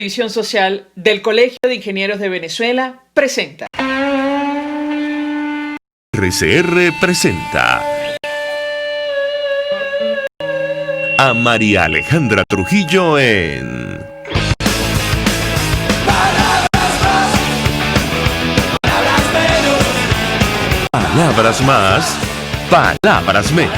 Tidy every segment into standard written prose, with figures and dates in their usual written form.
División Social del Colegio de Ingenieros de Venezuela presenta. RCR presenta a María Alejandra Trujillo en Palabras más, palabras menos.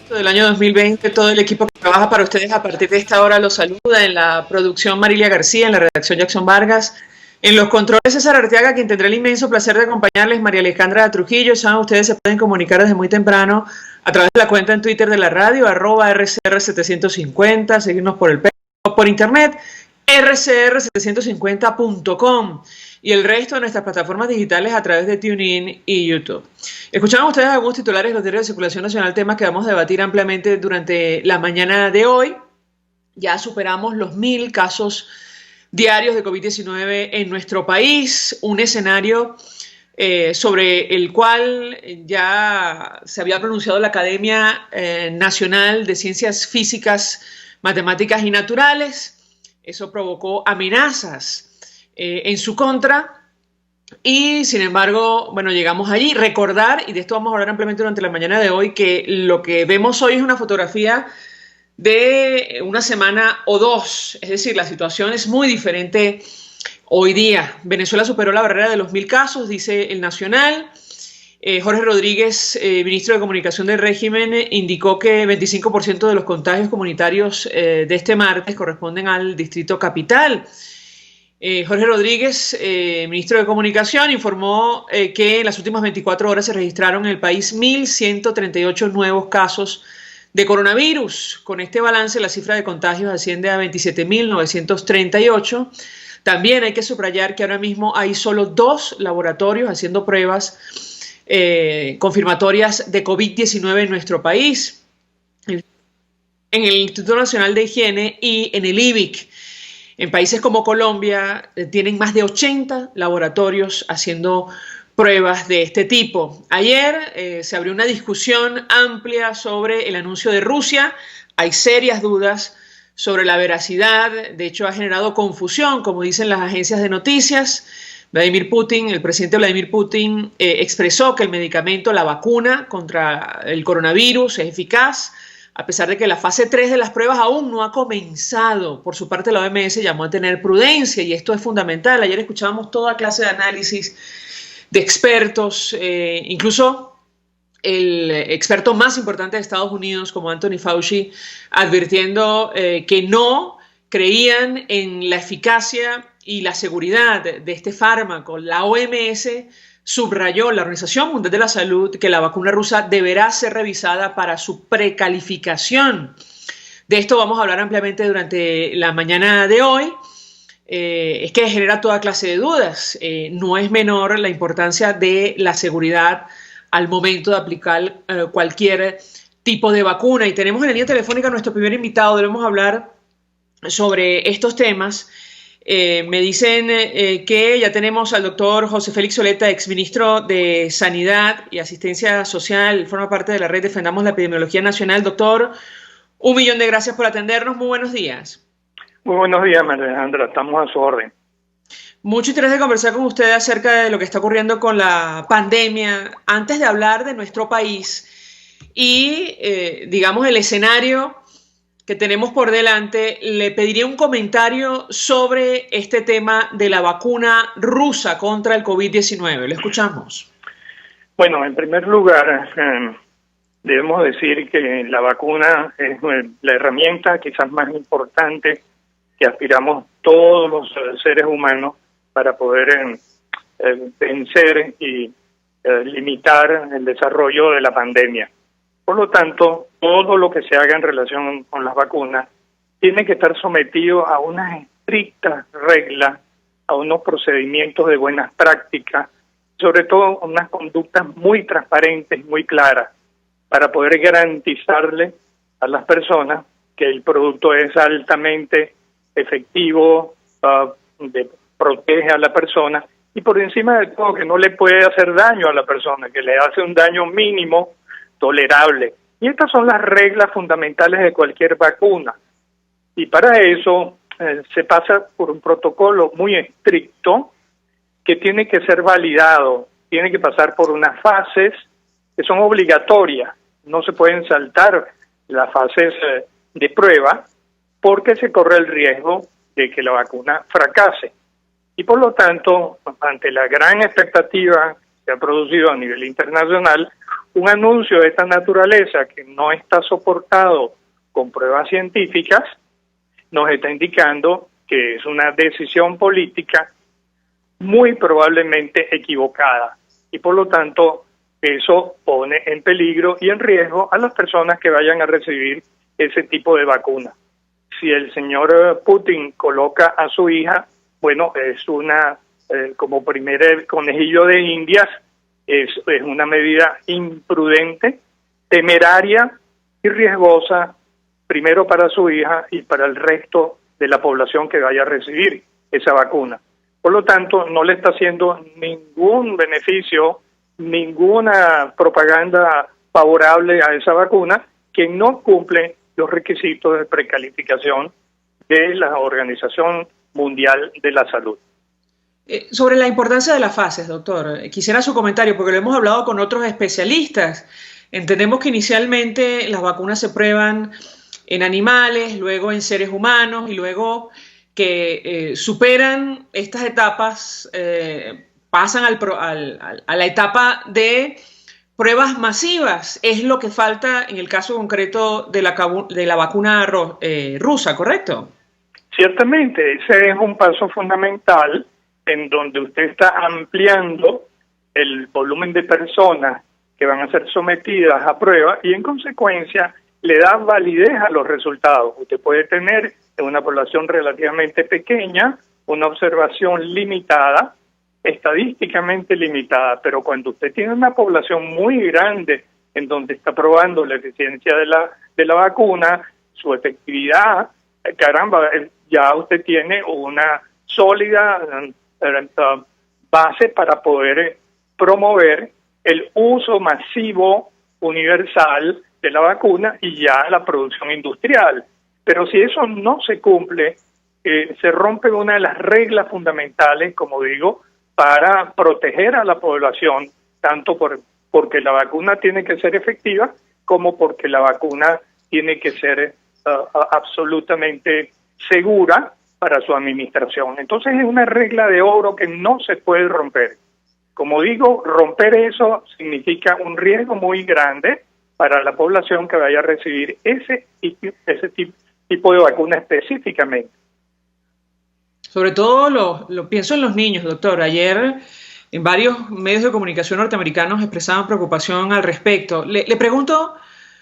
Del año 2020, todo el equipo que trabaja para ustedes a partir de esta hora los saluda. En la producción Marilia García, en la redacción Jackson Vargas, en los controles César Arteaga, quien tendrá el inmenso placer de acompañarles, María Alejandra Trujillo. Saben, ustedes se pueden comunicar desde muy temprano a través de la cuenta en Twitter de la radio, @RCR750, seguirnos por el por internet, rcr750.com y el resto de nuestras plataformas digitales a través de TuneIn y YouTube. Escuchaban ustedes algunos titulares de los diarios de circulación nacional, temas que vamos a debatir ampliamente durante la mañana de hoy. Ya superamos los 1000 casos diarios de COVID-19 en nuestro país, un escenario sobre el cual ya se había pronunciado la Academia Nacional de Ciencias Físicas, Matemáticas y Naturales. Eso provocó amenazas en su contra y, sin embargo, bueno, llegamos allí. Recordar, y de esto vamos a hablar ampliamente durante la mañana de hoy, que lo que vemos hoy es una fotografía de una semana o dos, es decir, la situación es muy diferente hoy día. Venezuela superó la barrera de los 1000 casos, dice el Nacional. Jorge Rodríguez, ministro de Comunicación del régimen, indicó que 25% de los contagios comunitarios de este martes corresponden al Distrito Capital. Jorge Rodríguez, ministro de Comunicación, informó que en las últimas 24 horas se registraron en el país 1.138 nuevos casos de coronavirus. Con este balance, la cifra de contagios asciende a 27.938. También hay que subrayar que ahora mismo hay solo 2 laboratorios haciendo pruebas confirmatorias de COVID-19 en nuestro país, en el Instituto Nacional de Higiene y en el IBIC. En países como Colombia tienen más de 80 laboratorios haciendo pruebas de este tipo. Ayer se abrió una discusión amplia sobre el anuncio de Rusia. Hay serias dudas sobre la veracidad. De hecho, ha generado confusión, como dicen las agencias de noticias. Vladimir Putin, el presidente Vladimir Putin, expresó que el medicamento, la vacuna contra el coronavirus es eficaz, a pesar de que la fase 3 de las pruebas aún no ha comenzado. Por su parte, la OMS llamó a tener prudencia y esto es fundamental. Ayer escuchábamos toda clase de análisis de expertos, incluso el experto más importante de Estados Unidos, como Anthony Fauci, advirtiendo que no creían en la eficacia y la seguridad de este fármaco. La OMS subrayó, la Organización Mundial de la Salud, que la vacuna rusa deberá ser revisada para su precalificación. De esto vamos a hablar ampliamente durante la mañana de hoy. Es que genera toda clase de dudas. No es menor la importancia de la seguridad al momento de aplicar cualquier tipo de vacuna. Y tenemos en la línea telefónica a nuestro primer invitado. Debemos hablar sobre estos temas. Me dicen que ya tenemos al doctor José Félix Oleta, exministro de Sanidad y Asistencia Social, forma parte de la red Defendamos la Epidemiología Nacional. Doctor, 1.000.000 de gracias por atendernos. Muy buenos días. Muy buenos días, María Alejandra. Estamos a su orden. Mucho interés de conversar con usted acerca de lo que está ocurriendo con la pandemia. Antes de hablar de nuestro país y, digamos, el escenario que tenemos por delante, le pediría un comentario sobre este tema de la vacuna rusa contra el COVID-19. Lo escuchamos. Bueno, en primer lugar, debemos decir que la vacuna es la herramienta quizás más importante que aspiramos todos los seres humanos para poder vencer y limitar el desarrollo de la pandemia. Por lo tanto, todo lo que se haga en relación con las vacunas tiene que estar sometido a unas estrictas reglas a unos procedimientos de buenas prácticas, sobre todo unas conductas muy transparentes, muy claras, para poder garantizarle a las personas que el producto es altamente efectivo, protege a la persona y por encima de todo que no le puede hacer daño a la persona, que le hace un daño mínimo tolerable. Y estas son las reglas fundamentales de cualquier vacuna. Y para eso se pasa por un protocolo muy estricto que tiene que ser validado, tiene que pasar por unas fases que son obligatorias, no se pueden saltar las fases de prueba porque se corre el riesgo de que la vacuna fracase. Y por lo tanto, ante la gran expectativa que se ha producido a nivel internacional, un anuncio de esta naturaleza que no está soportado con pruebas científicas, nos está indicando que es una decisión política muy probablemente equivocada. Y por lo tanto, eso pone en peligro y en riesgo a las personas que vayan a recibir ese tipo de vacuna. Si el señor Putin coloca a su hija, bueno, es una, como primer conejillo de Indias, es una medida imprudente, temeraria y riesgosa, primero para su hija y para el resto de la población que vaya a recibir esa vacuna. Por lo tanto, no le está haciendo ningún beneficio, ninguna propaganda favorable a esa vacuna que no cumple los requisitos de precalificación de la Organización Mundial de la Salud. Sobre la importancia de las fases, doctor, quisiera su comentario porque lo hemos hablado con otros especialistas. Entendemos que inicialmente las vacunas se prueban en animales, luego en seres humanos y luego que superan estas etapas, pasan a la etapa de pruebas masivas. Es lo que falta en el caso concreto de la vacuna rusa, ¿correcto? Ciertamente, ese es un paso fundamental en donde usted está ampliando el volumen de personas que van a ser sometidas a prueba y en consecuencia le da validez a los resultados. Usted puede tener en una población relativamente pequeña una observación limitada, estadísticamente limitada, pero cuando usted tiene una población muy grande en donde está probando la eficiencia de la vacuna, su efectividad, caramba, ya usted tiene una sólida base para poder promover el uso masivo universal de la vacuna y ya la producción industrial. Pero si eso no se cumple, se rompe una de las reglas fundamentales, como digo, para proteger a la población, tanto porque la vacuna tiene que ser efectiva, como porque la vacuna tiene que ser absolutamente segura para su administración. Entonces es una regla de oro que no se puede romper. Como digo, romper eso significa un riesgo muy grande para la población que vaya a recibir ese tipo de vacuna específicamente. Sobre todo lo pienso en los niños, doctor. Ayer en varios medios de comunicación norteamericanos expresaban preocupación al respecto. Le pregunto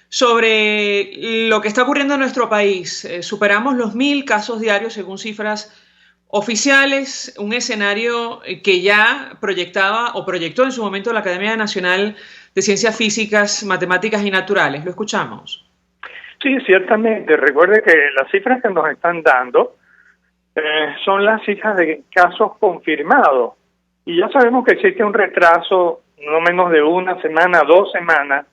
sobre lo que está ocurriendo en nuestro país. Superamos los 1.000 casos diarios según cifras oficiales, un escenario que ya proyectó en su momento la Academia Nacional de Ciencias Físicas, Matemáticas y Naturales. Lo escuchamos. Sí, ciertamente. Recuerde que las cifras que nos están dando son las cifras de casos confirmados. Y ya sabemos que existe un retraso no menos de una semana, 2 semanas,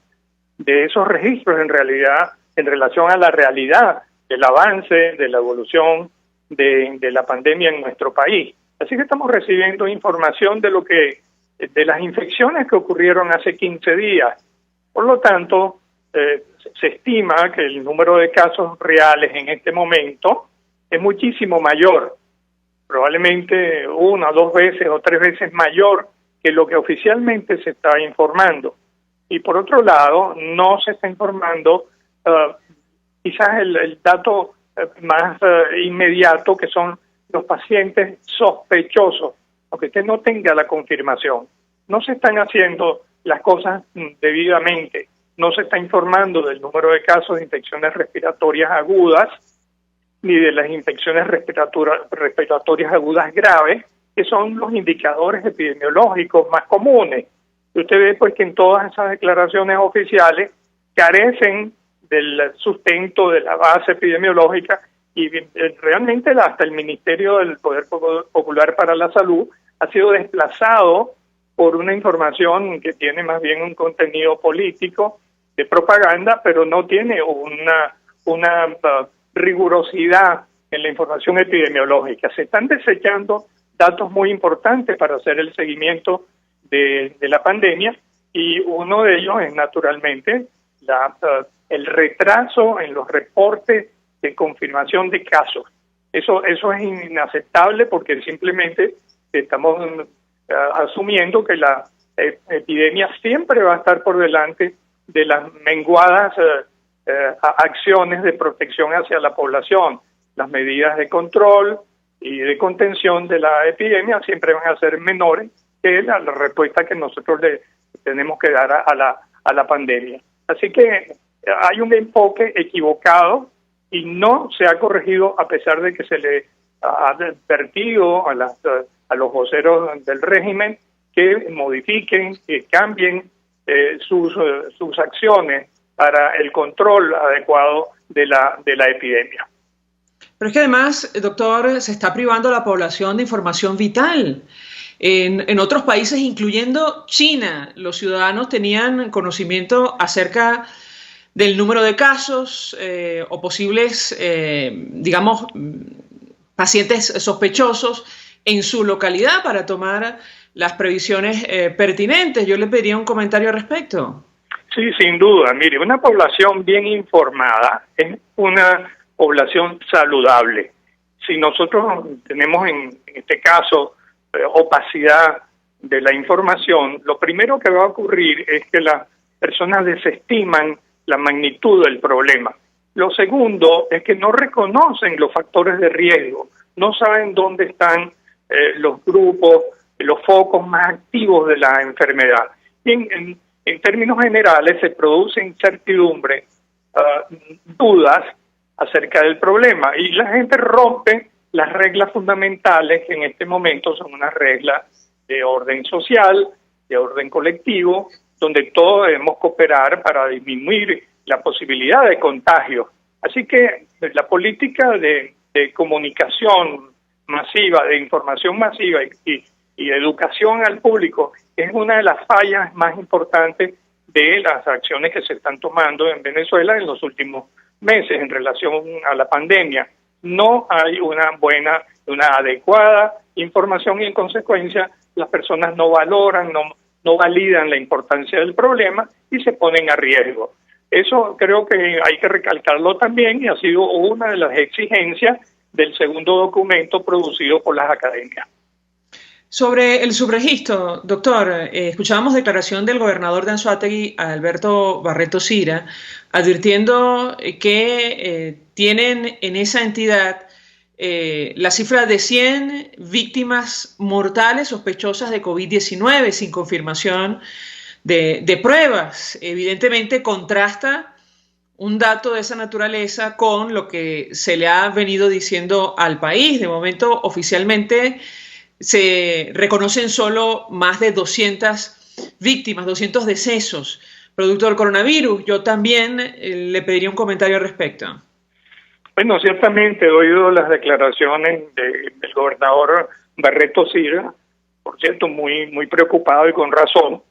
de esos registros en realidad, en relación a la realidad del avance, de la evolución de la pandemia en nuestro país. Así que estamos recibiendo información de las infecciones que ocurrieron hace 15 días. Por lo tanto, se estima que el número de casos reales en este momento es muchísimo mayor, probablemente 1, 2 veces o 3 veces mayor que lo que oficialmente se está informando. Y por otro lado, no se está informando quizás el dato más inmediato, que son los pacientes sospechosos, aunque usted no tenga la confirmación. No se están haciendo las cosas debidamente, no se está informando del número de casos de infecciones respiratorias agudas, ni de las infecciones respiratorias agudas graves, que son los indicadores epidemiológicos más comunes. Y usted ve pues que en todas esas declaraciones oficiales carecen del sustento de la base epidemiológica y realmente hasta el Ministerio del Poder Popular para la Salud ha sido desplazado por una información que tiene más bien un contenido político de propaganda, pero no tiene una rigurosidad en la información epidemiológica. Se están desechando datos muy importantes para hacer el seguimiento de la pandemia, y uno de ellos es naturalmente el retraso en los reportes de confirmación de casos. Eso es inaceptable, porque simplemente estamos asumiendo que la epidemia siempre va a estar por delante de las menguadas acciones de protección hacia la población. Las medidas de control y de contención de la epidemia siempre van a ser menores que la respuesta que nosotros le tenemos que dar a la pandemia. Así que hay un enfoque equivocado y no se ha corregido, a pesar de que se le ha advertido a los voceros del régimen que modifiquen, que cambien sus acciones para el control adecuado de la epidemia. Pero es que además, doctor, se está privando a la población de información vital. En otros países, incluyendo China, los ciudadanos tenían conocimiento acerca del número de casos o posibles, digamos, pacientes sospechosos en su localidad para tomar las previsiones pertinentes. Yo le pediría un comentario al respecto. Sí, sin duda. Mire, una población bien informada es una población saludable. Si nosotros tenemos en este caso opacidad de la información, lo primero que va a ocurrir es que las personas desestiman la magnitud del problema. Lo segundo es que no reconocen los factores de riesgo, no saben dónde están los grupos, los focos más activos de la enfermedad. Y en términos generales se produce incertidumbre, dudas acerca del problema, y la gente rompe las reglas fundamentales, que en este momento son unas reglas de orden social, de orden colectivo, donde todos debemos cooperar para disminuir la posibilidad de contagio. Así que la política de comunicación masiva, de información masiva y educación al público es una de las fallas más importantes de las acciones que se están tomando en Venezuela en los últimos meses en relación a la pandemia. No hay una adecuada información, y en consecuencia las personas no valoran, no validan la importancia del problema y se ponen a riesgo. Eso creo que hay que recalcarlo también, y ha sido una de las exigencias del segundo documento producido por las academias. Sobre el subregistro, doctor, escuchábamos declaración del gobernador de Anzoátegui, Alberto Barreto Sira, advirtiendo que tienen en esa entidad la cifra de 100 víctimas mortales sospechosas de COVID-19 sin confirmación de pruebas. Evidentemente contrasta un dato de esa naturaleza con lo que se le ha venido diciendo al país. De momento, oficialmente, se reconocen solo más de 200 víctimas, 200 decesos producto del coronavirus. Yo también le pediría un comentario al respecto. Bueno, ciertamente he oído las declaraciones del gobernador Barreto Sira, por cierto, muy preocupado y con razón,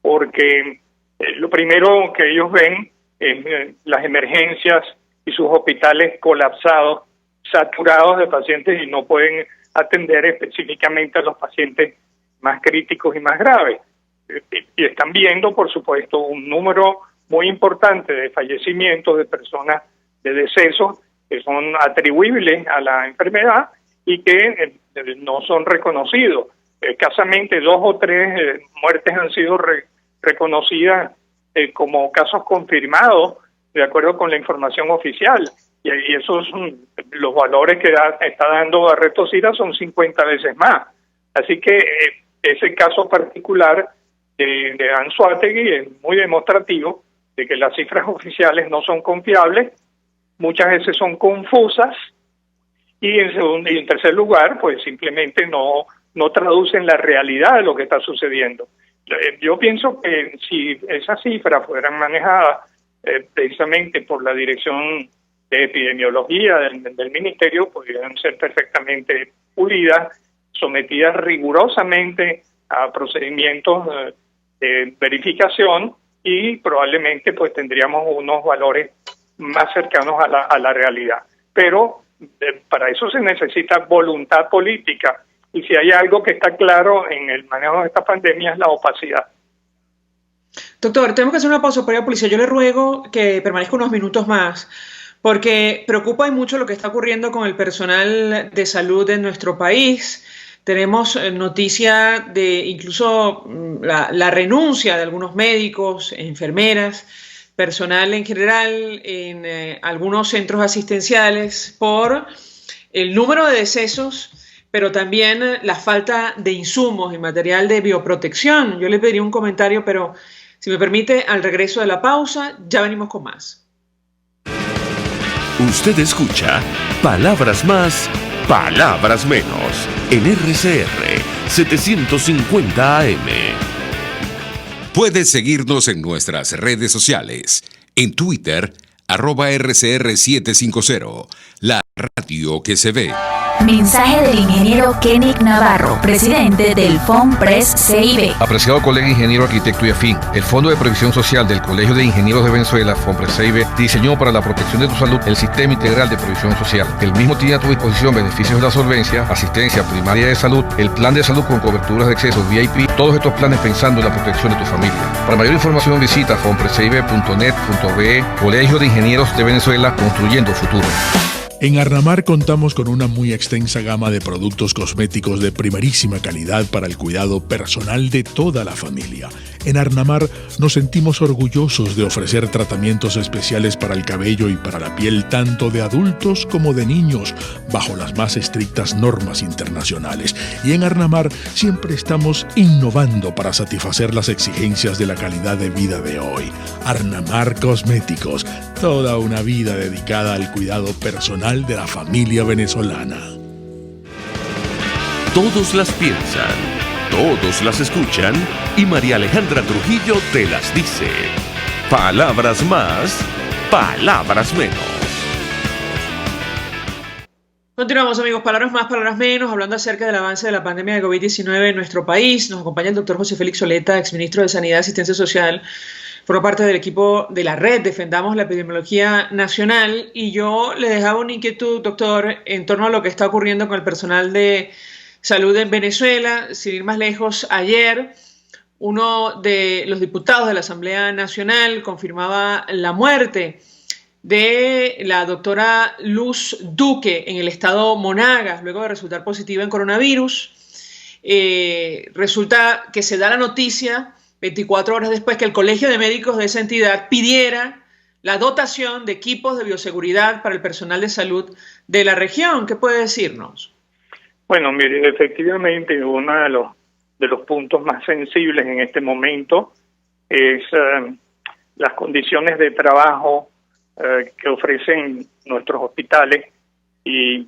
porque lo primero que ellos ven es las emergencias y sus hospitales colapsados, saturados de pacientes, y no pueden atender específicamente a los pacientes más críticos y más graves. Y están viendo, por supuesto, un número muy importante de fallecimientos, de personas, de decesos que son atribuibles a la enfermedad y que no son reconocidos. Escasamente 2 o 3 muertes han sido reconocidas como casos confirmados, de acuerdo con la información oficial. Y esos los valores que está dando Barreto Sira son 50 veces más. Así que ese caso particular de Anzoátegui es muy demostrativo de que las cifras oficiales no son confiables, muchas veces son confusas, y en tercer lugar, pues simplemente no no traducen la realidad de lo que está sucediendo. Yo pienso que si esas cifras fueran manejadas precisamente por la Dirección de Epidemiología del Ministerio, podrían ser perfectamente pulidas, sometidas rigurosamente a procedimientos de verificación, y probablemente pues tendríamos unos valores más cercanos a la realidad. Pero para eso se necesita voluntad política, y si hay algo que está claro en el manejo de esta pandemia es la opacidad. Doctor, tenemos que hacer una pausa por la policía. Yo le ruego que permanezca unos minutos más, porque preocupa y mucho lo que está ocurriendo con el personal de salud en nuestro país. Tenemos noticia de incluso la renuncia de algunos médicos, enfermeras, personal en general en algunos centros asistenciales por el número de decesos, pero también la falta de insumos y material de bioprotección. Yo le pediría un comentario, pero si me permite, al regreso de la pausa, ya venimos con más. Usted escucha Palabras Más, Palabras Menos en RCR 750 AM. Puedes seguirnos en nuestras redes sociales. En Twitter, @RCR750, la radio que se ve. Mensaje del ingeniero Kenick Navarro, presidente del FOMPRES-CIB. Apreciado colega ingeniero, arquitecto y afín, el Fondo de Previsión Social del Colegio de Ingenieros de Venezuela, FOMPRES-CIB, diseñó para la protección de tu salud el Sistema Integral de Previsión Social. El mismo tiene a tu disposición beneficios de la solvencia, asistencia primaria de salud, el plan de salud con coberturas de acceso VIP, todos estos planes pensando en la protección de tu familia. Para mayor información visita fomprescibe.net.be. Colegio de Ingenieros de Venezuela, construyendo futuro. En Arnamar contamos con una muy extensa gama de productos cosméticos de primerísima calidad para el cuidado personal de toda la familia. En Arnamar nos sentimos orgullosos de ofrecer tratamientos especiales para el cabello y para la piel tanto de adultos como de niños, bajo las más estrictas normas internacionales. Y en Arnamar siempre estamos innovando para satisfacer las exigencias de la calidad de vida de hoy. Arnamar Cosméticos, toda una vida dedicada al cuidado personal de la familia venezolana. Todos las piensan, todos las escuchan y María Alejandra Trujillo te las dice. Palabras más, palabras menos. Continuamos, amigos. Palabras más, palabras menos, hablando acerca del avance de la pandemia de COVID-19 en nuestro país. Nos acompaña el doctor José Félix Soleta, exministro de Sanidad y Asistencia Social. Forma parte del equipo de la red Defendamos la Epidemiología Nacional, y yo le dejaba una inquietud, doctor, en torno a lo que está ocurriendo con el personal de salud en Venezuela. Sin ir más lejos, ayer uno de los diputados de la Asamblea Nacional confirmaba la muerte de la doctora Luz Duque en el estado Monagas, luego de resultar positiva en coronavirus. Resulta que se da la noticia 24 horas después que el Colegio de Médicos de esa entidad pidiera la dotación de equipos de bioseguridad para el personal de salud de la región. ¿Qué puede decirnos? Bueno, mire, efectivamente uno de los puntos más sensibles en este momento es las condiciones de trabajo que ofrecen nuestros hospitales y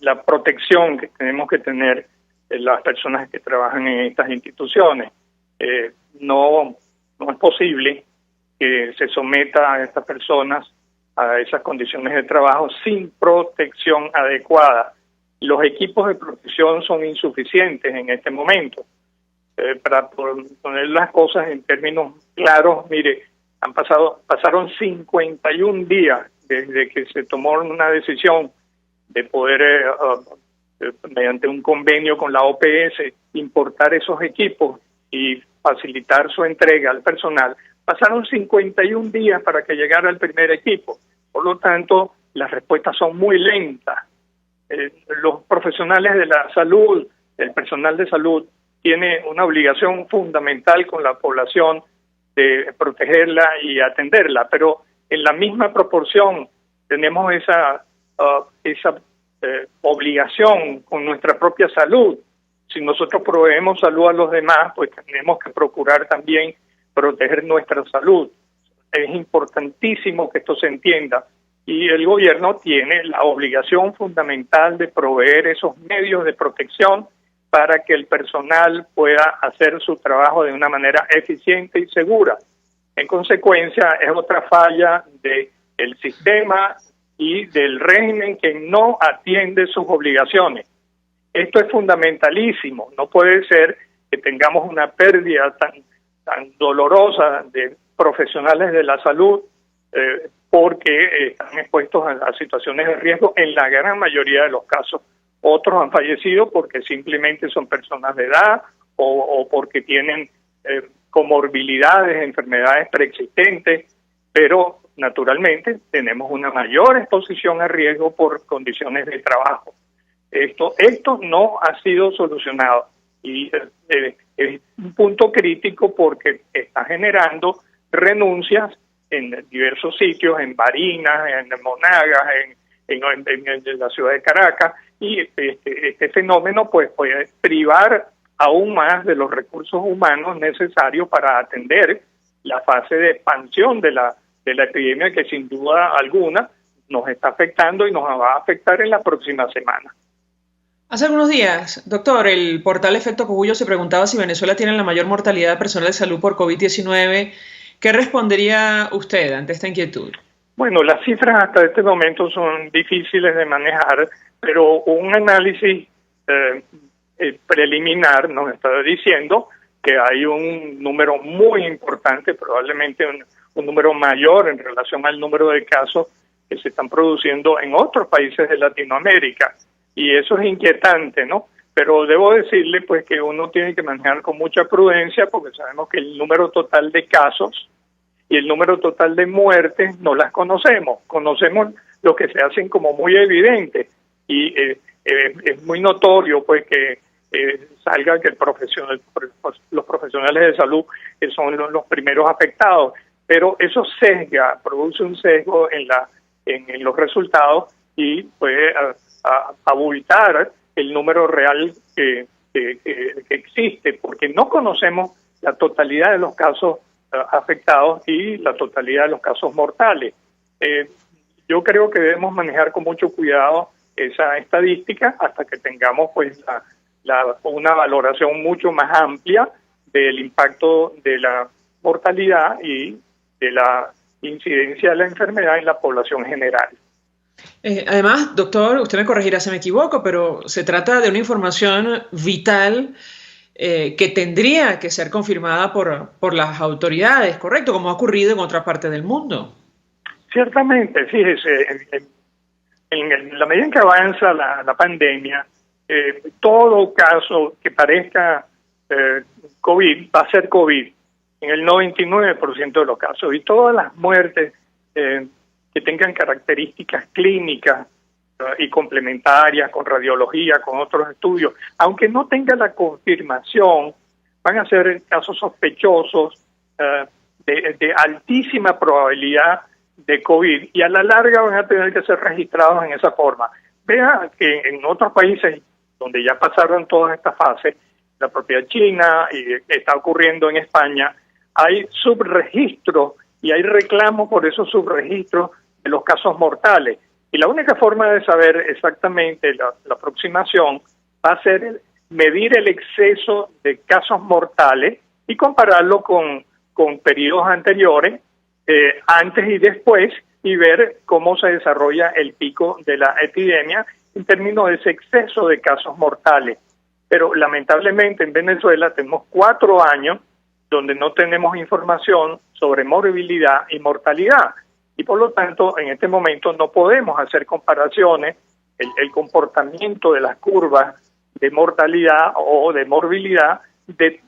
la protección que tenemos que tener las personas que trabajan en estas instituciones. No es posible que se someta a estas personas a esas condiciones de trabajo sin protección adecuada. Los equipos de protección son insuficientes en este momento. Para poner las cosas en términos claros, mire, pasaron 51 días desde que se tomó una decisión de poder, mediante un convenio con la OPS, importar esos equipos y facilitar su entrega al personal. Pasaron 51 días para que llegara el primer equipo. Por lo tanto, las respuestas son muy lentas. Los profesionales de la salud, el personal de salud, tiene una obligación fundamental con la población de protegerla y atenderla, pero en la misma proporción tenemos esa obligación con nuestra propia salud. Si nosotros proveemos salud a los demás, pues tenemos que procurar también proteger nuestra salud. Es importantísimo que esto se entienda, y el gobierno tiene la obligación fundamental de proveer esos medios de protección para que el personal pueda hacer su trabajo de una manera eficiente y segura. En consecuencia, es otra falla del sistema y del régimen que no atiende sus obligaciones. Esto es fundamentalísimo. No puede ser que tengamos una pérdida tan dolorosa de profesionales de la salud porque están expuestos a situaciones de riesgo en la gran mayoría de los casos. Otros han fallecido porque simplemente son personas de edad o porque tienen comorbilidades, enfermedades preexistentes, pero naturalmente tenemos una mayor exposición a riesgo por condiciones de trabajo. Esto no ha sido solucionado y es un punto crítico porque está generando renuncias en diversos sitios, en Barinas, en Monagas, en la ciudad de Caracas, y este fenómeno pues puede privar aún más de los recursos humanos necesarios para atender la fase de expansión de la epidemia que sin duda alguna nos está afectando y nos va a afectar en la próxima semana. Hace algunos días, doctor, el portal Efecto Cogullo se preguntaba si Venezuela tiene la mayor mortalidad de personal de salud por COVID-19. ¿Qué respondería usted ante esta inquietud? Bueno, las cifras hasta este momento son difíciles de manejar, pero un análisis preliminar nos está diciendo que hay un número muy importante, probablemente un número mayor en relación al número de casos que se están produciendo en otros países de Latinoamérica. Y eso es inquietante, ¿no? Pero debo decirle pues que uno tiene que manejar con mucha prudencia porque sabemos que el número total de casos y el número total de muertes no las conocemos. Conocemos lo que se hacen como muy evidentes y es muy notorio pues que salga que los profesionales de salud son los primeros afectados, pero eso produce un sesgo en los resultados y puede abultar el número real que existe, porque no conocemos la totalidad de los casos afectados y la totalidad de los casos mortales. Yo creo que debemos manejar con mucho cuidado esa estadística hasta que tengamos pues una valoración mucho más amplia del impacto de la mortalidad y de la incidencia de la enfermedad en la población general. Además, doctor, usted me corregirá si me equivoco, pero se trata de una información vital que tendría que ser confirmada por las autoridades, ¿correcto? Como ha ocurrido en otras partes del mundo. Ciertamente, fíjese, en la medida en que avanza la pandemia, todo caso que parezca COVID va a ser COVID en el 99% de los casos, y todas las muertes que tengan características clínicas y complementarias con radiología, con otros estudios, aunque no tenga la confirmación, van a ser casos sospechosos de altísima probabilidad de COVID y a la larga van a tener que ser registrados en esa forma. Vea que en otros países donde ya pasaron todas estas fases, la propia China y está ocurriendo en España, hay subregistros y hay reclamos por esos subregistros de los casos mortales. Y la única forma de saber exactamente la aproximación va a ser medir el exceso de casos mortales y compararlo con periodos anteriores, antes y después, y ver cómo se desarrolla el pico de la epidemia en términos de ese exceso de casos mortales. Pero lamentablemente en Venezuela tenemos 4 años donde no tenemos información sobre morbilidad y mortalidad. Y por lo tanto, en este momento no podemos hacer comparaciones, el comportamiento de las curvas de mortalidad o de morbilidad de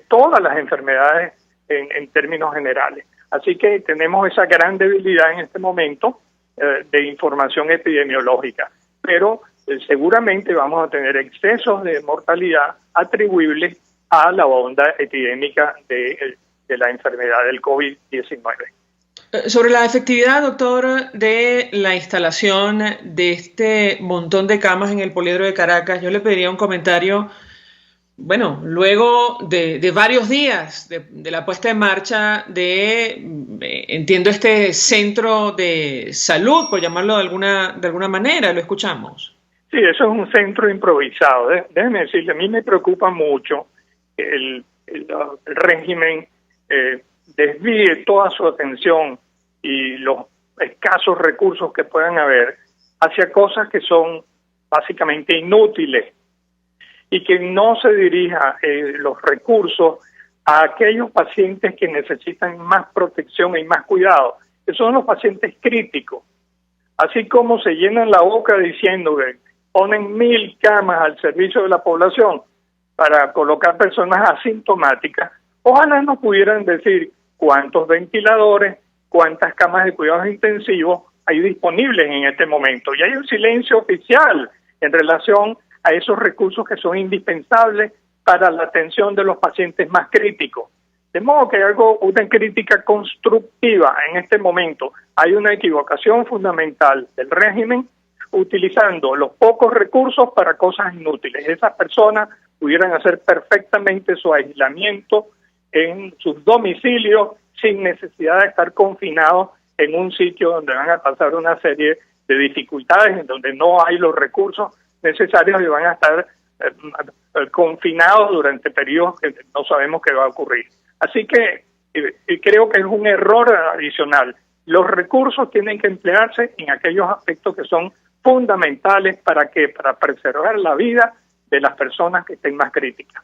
todas las enfermedades en términos generales. Así que tenemos esa gran debilidad en este momento de información epidemiológica. Pero seguramente vamos a tener excesos de mortalidad atribuibles a la onda epidémica de la enfermedad del COVID-19. Sobre la efectividad, doctor, de la instalación de este montón de camas en el Poliedro de Caracas, yo le pediría un comentario, bueno, luego de varios días de la puesta en marcha entiendo, este centro de salud, por llamarlo de alguna manera, lo escuchamos. Sí, eso es un centro improvisado. Déjeme decirle, a mí me preocupa mucho que el régimen desvíe toda su atención y los escasos recursos que puedan haber hacia cosas que son básicamente inútiles, y que no se dirija los recursos a aquellos pacientes que necesitan más protección y más cuidado, que son los pacientes críticos. Así como se llenan la boca diciendo que ponen 1.000 camas al servicio de la población para colocar personas asintomáticas, ojalá nos pudieran decir cuántos ventiladores, cuántas camas de cuidados intensivos hay disponibles en este momento. Y hay un silencio oficial en relación a esos recursos que son indispensables para la atención de los pacientes más críticos. De modo que hay una crítica constructiva en este momento. Hay una equivocación fundamental del régimen utilizando los pocos recursos para cosas inútiles. Esas personas pudieran hacer perfectamente su aislamiento en sus domicilios sin necesidad de estar confinados en un sitio donde van a pasar una serie de dificultades, en donde no hay los recursos necesarios y van a estar confinados durante periodos que no sabemos qué va a ocurrir. Así que creo que es un error adicional. Los recursos tienen que emplearse en aquellos aspectos que son fundamentales para preservar la vida de las personas que estén más críticas.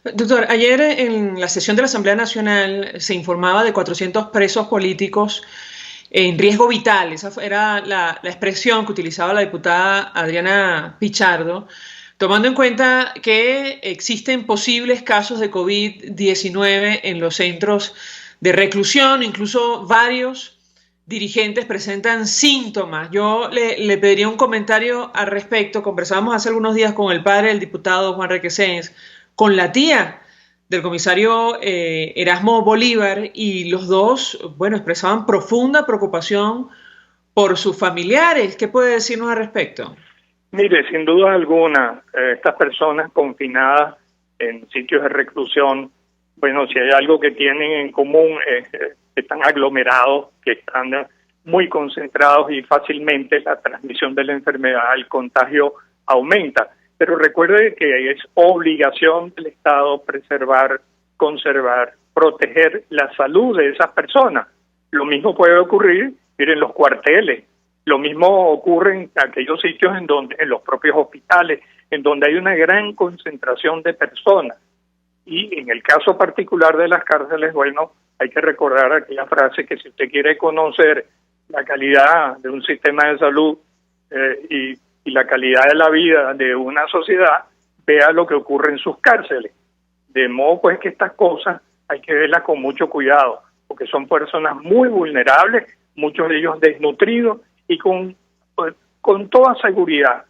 Doctor, ayer en la sesión de la Asamblea Nacional se informaba de 400 presos políticos en riesgo vital. Esa era la expresión que utilizaba la diputada Adriana Pichardo, tomando en cuenta que existen posibles casos de COVID-19 en los centros de reclusión, incluso varios dirigentes presentan síntomas. Yo le pediría un comentario al respecto. Conversábamos hace algunos días con el padre del diputado Juan Requesens, con la tía del comisario Erasmo Bolívar, y los dos, expresaban profunda preocupación por sus familiares. ¿Qué puede decirnos al respecto? Mire, sin duda alguna, estas personas confinadas en sitios de reclusión, si hay algo que tienen en común es que están aglomerados, que están muy concentrados y fácilmente la transmisión de la enfermedad, el contagio aumenta. Pero recuerde que es obligación del Estado preservar, conservar, proteger la salud de esas personas. Lo mismo puede ocurrir, miren, los cuarteles. Lo mismo ocurre en aquellos sitios en los propios hospitales, en donde hay una gran concentración de personas. Y en el caso particular de las cárceles, hay que recordar aquella frase que si usted quiere conocer la calidad de un sistema de salud y la calidad de la vida de una sociedad, vea lo que ocurre en sus cárceles. De modo que estas cosas hay que verlas con mucho cuidado, porque son personas muy vulnerables, muchos de ellos desnutridos y con toda seguridad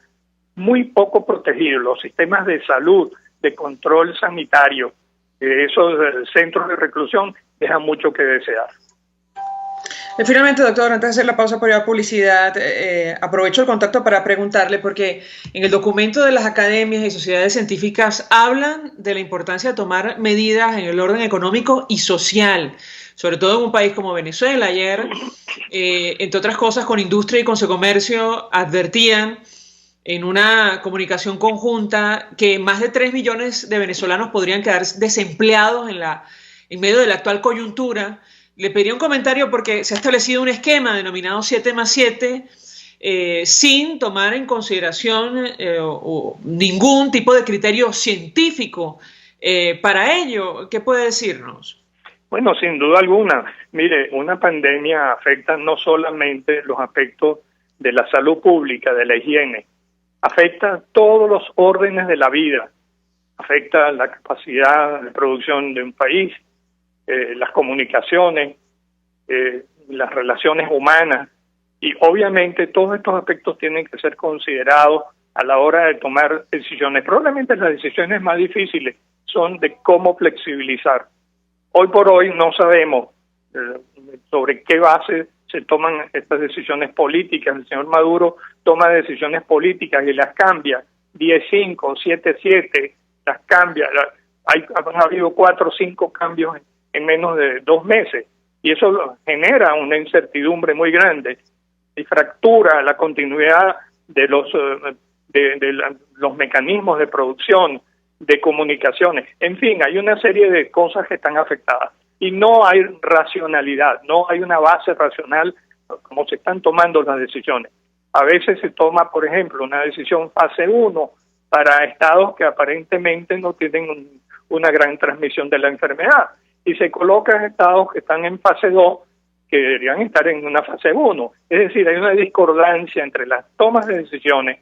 muy poco protegidos. Los sistemas de salud, de control sanitario, esos centros de reclusión dejan mucho que desear. Finalmente, doctor, antes de hacer la pausa por la publicidad, aprovecho el contacto para preguntarle, porque en el documento de las academias y sociedades científicas hablan de la importancia de tomar medidas en el orden económico y social, sobre todo en un país como Venezuela. Ayer, entre otras cosas, con Industria y Consecomercio advertían en una comunicación conjunta que más de 3 millones de venezolanos podrían quedar desempleados en medio de la actual coyuntura. Le pediría un comentario porque se ha establecido un esquema denominado 7+7 sin tomar en consideración ningún tipo de criterio científico para ello. ¿Qué puede decirnos? Bueno, sin duda alguna. Mire, una pandemia afecta no solamente los aspectos de la salud pública, de la higiene, afecta todos los órdenes de la vida, afecta la capacidad de producción de un país, las comunicaciones, las relaciones humanas, y obviamente todos estos aspectos tienen que ser considerados a la hora de tomar decisiones. Probablemente las decisiones más difíciles son de cómo flexibilizar. Hoy por hoy no sabemos sobre qué base se toman estas decisiones políticas. El señor Maduro toma decisiones políticas y las cambia, 10-5, 7-7, las cambia. Han habido 4 o 5 cambios en menos de 2 meses, y eso genera una incertidumbre muy grande y fractura la continuidad de los mecanismos de producción, de comunicaciones. En fin, hay una serie de cosas que están afectadas. Y no hay racionalidad, no hay una base racional como se están tomando las decisiones. A veces se toma, por ejemplo, una decisión fase 1 para estados que aparentemente no tienen una gran transmisión de la enfermedad, y se colocan estados que están en fase 2 que deberían estar en una fase 1. Es decir, hay una discordancia entre las tomas de decisiones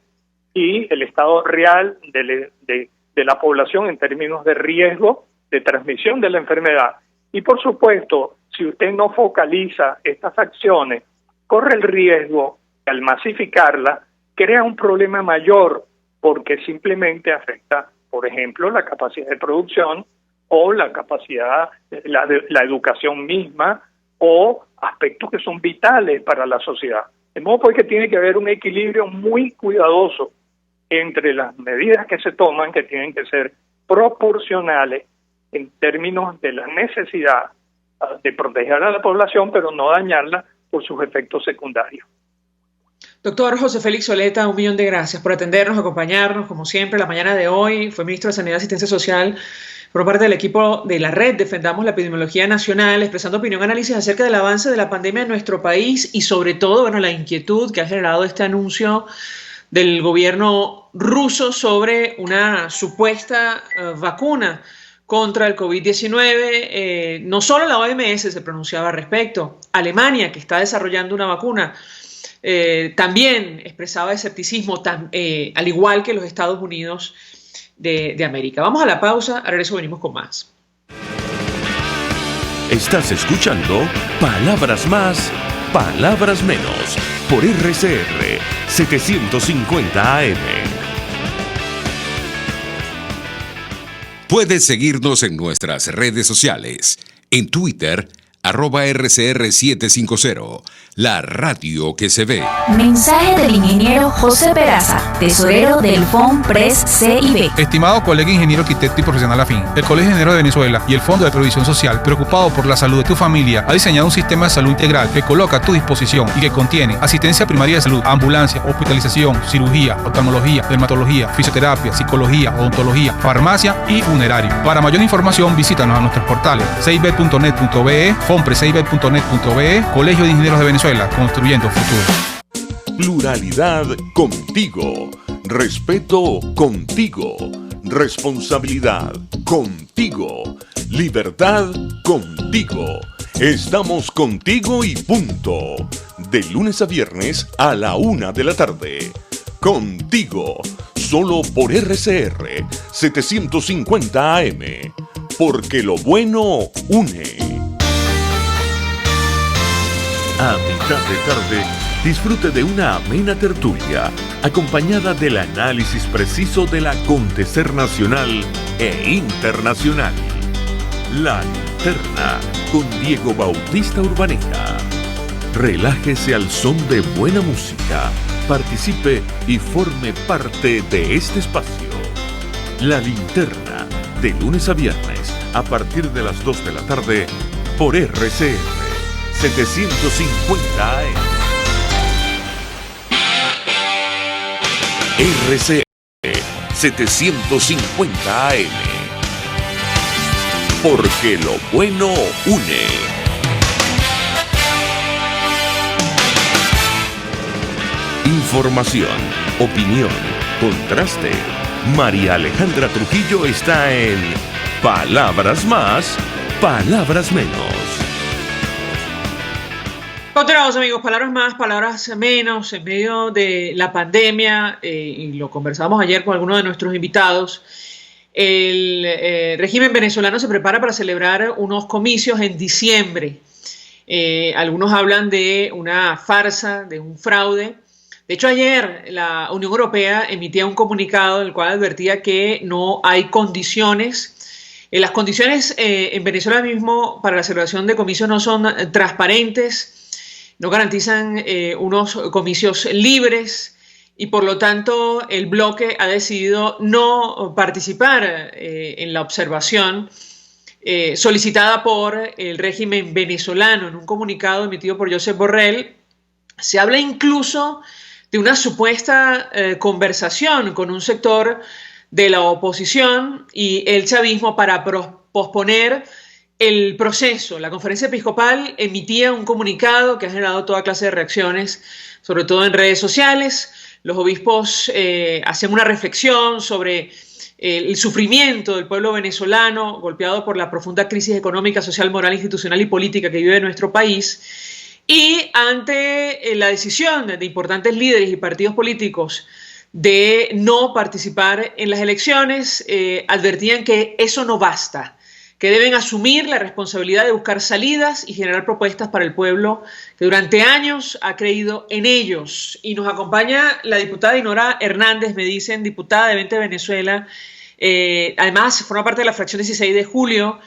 y el estado real de la población en términos de riesgo de transmisión de la enfermedad. Y por supuesto, si usted no focaliza estas acciones, corre el riesgo de, al masificarlas, crea un problema mayor, porque simplemente afecta, por ejemplo, la capacidad de producción o la capacidad, la educación misma, o aspectos que son vitales para la sociedad. De modo pues que tiene que haber un equilibrio muy cuidadoso entre las medidas que se toman, que tienen que ser proporcionales en términos de la necesidad de proteger a la población, pero no dañarla por sus efectos secundarios. Doctor José Félix Soleta, 1.000.000 de gracias por atendernos, acompañarnos, como siempre, la mañana de hoy. Fue ministro de Sanidad y Asistencia Social por parte del equipo de la red Defendamos la Epidemiología Nacional, expresando opinión, análisis acerca del avance de la pandemia en nuestro país y sobre todo, bueno, la inquietud que ha generado este anuncio del gobierno ruso sobre una supuesta vacuna contra el COVID-19. No solo la OMS se pronunciaba al respecto, Alemania, que está desarrollando una vacuna, también expresaba escepticismo, al igual que los Estados Unidos de América. Vamos a la pausa, a regreso venimos con más. Estás escuchando Palabras Más, Palabras Menos, por RCR 750 AM. Puedes seguirnos en nuestras redes sociales. En Twitter, @RCR750, la radio que se ve. Mensaje del ingeniero José Peraza, tesorero del FOMPRES CIB. Estimado colega ingeniero, arquitecto y profesional afín, el Colegio de Ingenieros de Venezuela y el Fondo de Previsión Social, preocupado por la salud de tu familia, ha diseñado un sistema de salud integral que coloca a tu disposición y que contiene asistencia primaria de salud, ambulancia, hospitalización, cirugía, oftalmología, dermatología, fisioterapia, psicología, odontología, farmacia y funerario. Para mayor información, visítanos a nuestros portales cib.net.be, fomprescib.net.be, Colegio de Ingenieros de Venezuela, construyendo futuro. Pluralidad contigo. Respeto contigo. Responsabilidad contigo. Libertad contigo. Estamos contigo y punto. De lunes a viernes a la 1 de la tarde. Contigo. Solo por RCR 750 AM. Porque lo bueno une. A mitad de tarde, disfrute de una amena tertulia, acompañada del análisis preciso del acontecer nacional e internacional. La Linterna, con Diego Bautista Urbaneta. Relájese al son de buena música, participe y forme parte de este espacio. La Linterna, de lunes a viernes, a partir de las 2 de la tarde, por RCR 750 AM. RCR 750 AM. Porque lo bueno une. Información, opinión, contraste. María Alejandra Trujillo está en Palabras Más, Palabras Menos. Continuamos, amigos, palabras más, palabras menos, en medio de la pandemia, y lo conversamos ayer con algunos de nuestros invitados. El régimen venezolano se prepara para celebrar unos comicios en diciembre. Algunos hablan de una farsa, de un fraude. De hecho, ayer la Unión Europea emitía un comunicado en el cual advertía que no hay condiciones. Las condiciones en Venezuela mismo para la celebración de comicios no son transparentes, no garantizan unos comicios libres, y por lo tanto el bloque ha decidido no participar en la observación solicitada por el régimen venezolano. En un comunicado emitido por Josep Borrell se habla incluso de una supuesta conversación con un sector de la oposición y el chavismo para posponer el proceso. La conferencia episcopal emitía un comunicado que ha generado toda clase de reacciones, sobre todo en redes sociales. Los obispos hacen una reflexión sobre el sufrimiento del pueblo venezolano golpeado por la profunda crisis económica, social, moral, institucional y política que vive nuestro país. Y ante la decisión de importantes líderes y partidos políticos de no participar en las elecciones, advertían que eso no basta, que deben asumir la responsabilidad de buscar salidas y generar propuestas para el pueblo que durante años ha creído en ellos. Y nos acompaña la diputada Dinora Hernández, me dicen, diputada de 20 Venezuela, además forma parte de la fracción 16 de julio.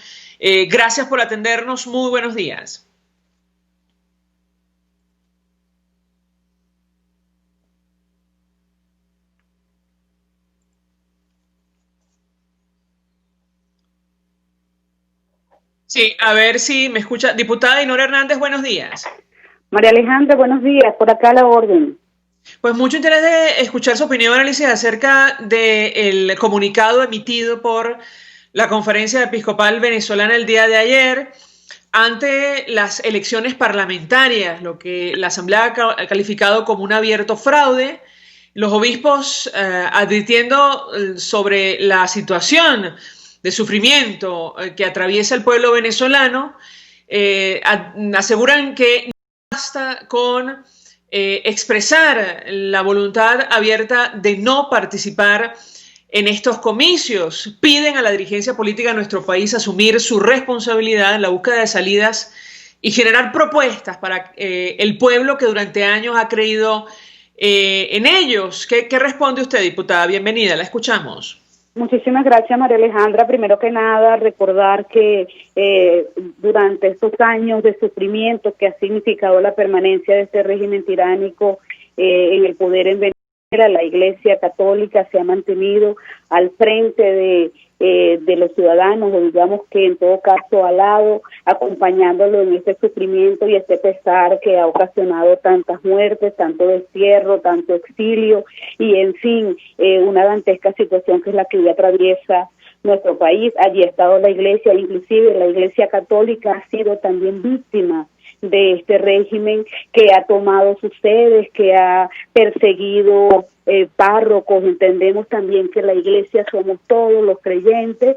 Gracias por atendernos, muy buenos días. Sí, a ver si me escucha. Diputada Dinora Hernández, buenos días. María Alejandra, buenos días, por acá a la orden. Pues mucho interés de escuchar su opinión, análisis acerca del comunicado emitido por la Conferencia Episcopal Venezolana el día de ayer ante las elecciones parlamentarias, lo que la Asamblea ha calificado como un abierto fraude. Los obispos advirtiendo sobre la situación de sufrimiento que atraviesa el pueblo venezolano, aseguran que no basta con expresar la voluntad abierta de no participar en estos comicios. Piden a la dirigencia política de nuestro país asumir su responsabilidad en la búsqueda de salidas y generar propuestas para el pueblo que durante años ha creído en ellos. ¿Qué responde usted, diputada? Bienvenida, la escuchamos. Muchísimas gracias, María Alejandra. Primero que nada, recordar que durante estos años de sufrimiento que ha significado la permanencia de este régimen tiránico en el poder en Venezuela, la Iglesia Católica se ha mantenido al frente de los ciudadanos, o digamos que en todo caso al lado, acompañándolo en este sufrimiento y este pesar que ha ocasionado tantas muertes, tanto destierro, tanto exilio y en fin, una dantesca situación que es la que hoy atraviesa nuestro país. Allí ha estado la Iglesia, inclusive la Iglesia Católica ha sido también víctima de este régimen que ha tomado sus sedes, que ha perseguido párrocos. Entendemos también que la Iglesia somos todos los creyentes,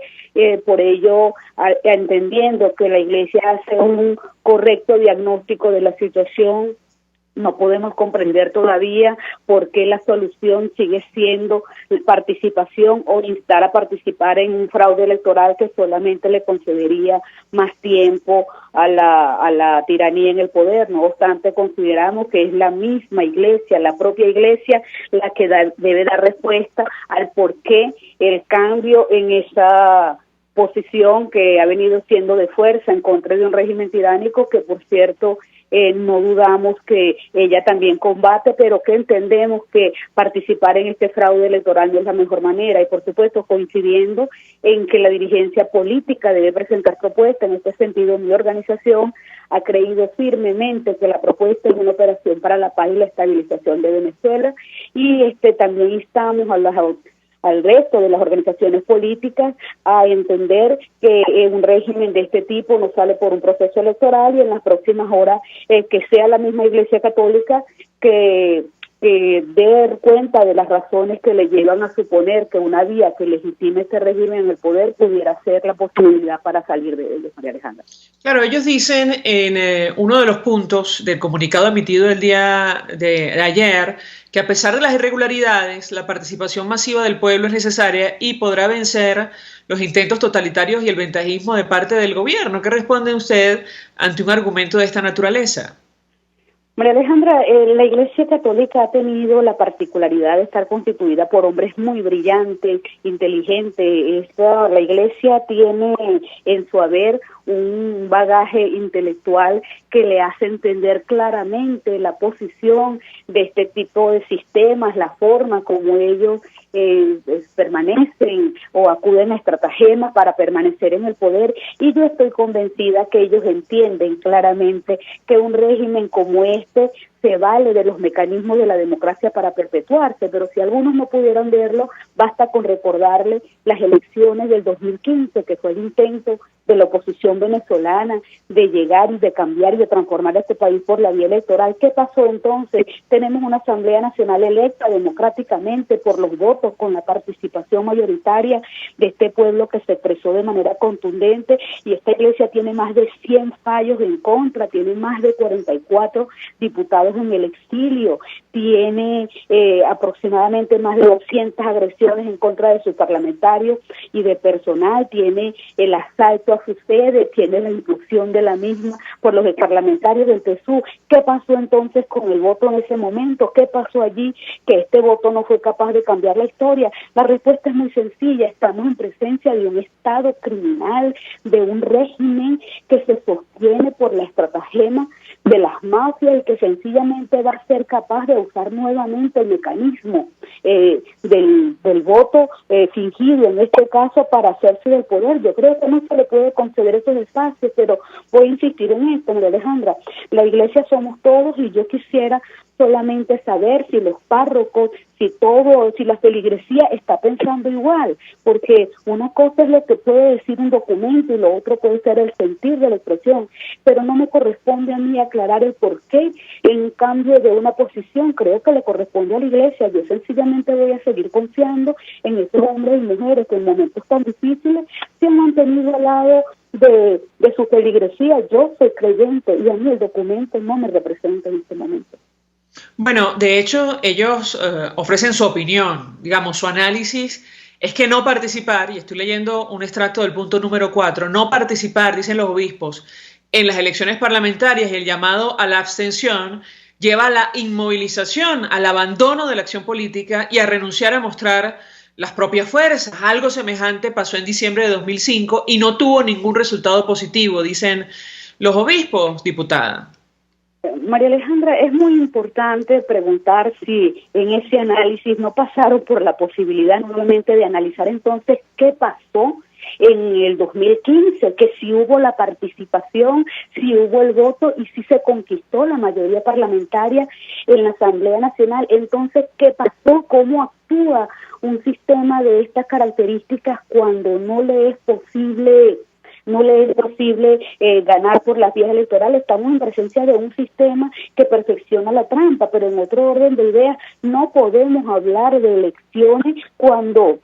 por ello, entendiendo que la Iglesia hace un correcto diagnóstico de la situación, no podemos comprender todavía por qué la solución sigue siendo participación o instar a participar en un fraude electoral que solamente le concedería más tiempo a la tiranía en el poder. No obstante, consideramos que es la misma Iglesia, la propia Iglesia, la que debe dar respuesta al por qué el cambio en esa posición que ha venido siendo de fuerza en contra de un régimen tiránico que, por cierto, no dudamos que ella también combate, pero que entendemos que participar en este fraude electoral no es la mejor manera y, por supuesto, coincidiendo en que la dirigencia política debe presentar propuestas. En este sentido, mi organización ha creído firmemente que la propuesta es una operación para la paz y la estabilización de Venezuela y también instamos al resto de las organizaciones políticas a entender que un régimen de este tipo no sale por un proceso electoral y en las próximas horas que sea la misma Iglesia Católica que dé cuenta de las razones que le llevan a suponer que una vía que legitime este régimen en el poder pudiera ser la posibilidad para salir de ellos, María Alejandra. Claro, ellos dicen en uno de los puntos del comunicado emitido el día de ayer que a pesar de las irregularidades, la participación masiva del pueblo es necesaria y podrá vencer los intentos totalitarios y el ventajismo de parte del gobierno. ¿Qué responde usted ante un argumento de esta naturaleza? María Alejandra, la Iglesia Católica ha tenido la particularidad de estar constituida por hombres muy brillantes, inteligentes. La Iglesia tiene en su haber un bagaje intelectual que le hace entender claramente la posición de este tipo de sistemas, la forma como ellos permanecen o acuden a estratagemas para permanecer en el poder, y yo estoy convencida que ellos entienden claramente que un régimen como este se vale de los mecanismos de la democracia para perpetuarse, pero si algunos no pudieron verlo, basta con recordarles las elecciones del 2015, que fue el intento de la oposición venezolana de llegar y de cambiar y de transformar este país por la vía electoral. ¿Qué pasó entonces? Tenemos una Asamblea Nacional electa democráticamente por los votos, con la participación mayoritaria de este pueblo que se expresó de manera contundente, y esta iglesia tiene más de 100 fallos en contra, tiene más de 44 diputados en el exilio, tiene aproximadamente más de 200 agresiones en contra de sus parlamentarios y de personal, tiene el asalto a su sede, tiene la inclusión de la misma por los parlamentarios del PSUV. ¿Qué pasó entonces con el voto en ese momento? ¿Qué pasó allí que este voto no fue capaz de cambiar la historia? La respuesta es muy sencilla: estamos en presencia de un Estado criminal, de un régimen que se sostiene por la estratagema de las mafias y que sencillamente va a ser capaz de usar nuevamente el mecanismo del voto fingido, en este caso, para hacerse del poder. Yo creo que no se le puede conceder esos espacios, pero voy a insistir en esto, María Alejandra. La iglesia somos todos, y yo quisiera solamente saber si los párrocos, si la feligresía está pensando igual, porque una cosa es lo que puede decir un documento y lo otro puede ser el sentir de la expresión, pero no me corresponde a mí aclarar el por qué en cambio de una posición. Creo que le corresponde a la iglesia. Yo sencillamente voy a seguir confiando en esos hombres y mujeres que en momentos tan difíciles se han mantenido al lado de su feligresía. Yo soy creyente y a mí el documento no me representa en este momento. Bueno, de hecho, ellos ofrecen su opinión, digamos, su análisis es que no participar, y estoy leyendo un extracto del punto número 4, no participar, dicen los obispos, en las elecciones parlamentarias y el llamado a la abstención lleva a la inmovilización, al abandono de la acción política y a renunciar a mostrar las propias fuerzas. Algo semejante pasó en diciembre de 2005 y no tuvo ningún resultado positivo, dicen los obispos, diputada. María Alejandra, es muy importante preguntar si en ese análisis no pasaron por la posibilidad nuevamente de analizar entonces qué pasó en el 2015, que si hubo la participación, si hubo el voto y si se conquistó la mayoría parlamentaria en la Asamblea Nacional. Entonces, ¿qué pasó? ¿Cómo actúa un sistema de estas características cuando no le es posible ganar por las vías electorales? Estamos en presencia de un sistema que perfecciona la trampa, pero en otro orden de ideas no podemos hablar de elecciones cuando,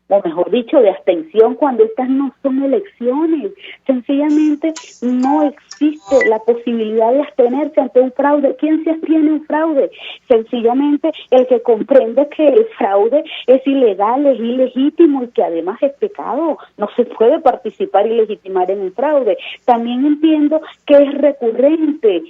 o mejor dicho, de abstención cuando estas no son elecciones. Sencillamente no existe la posibilidad de abstenerse ante un fraude. ¿Quién se abstiene a un fraude? Sencillamente el que comprende que el fraude es ilegal, es ilegítimo y que además es pecado. No se puede participar y legitimar en un fraude. También entiendo que es recurrente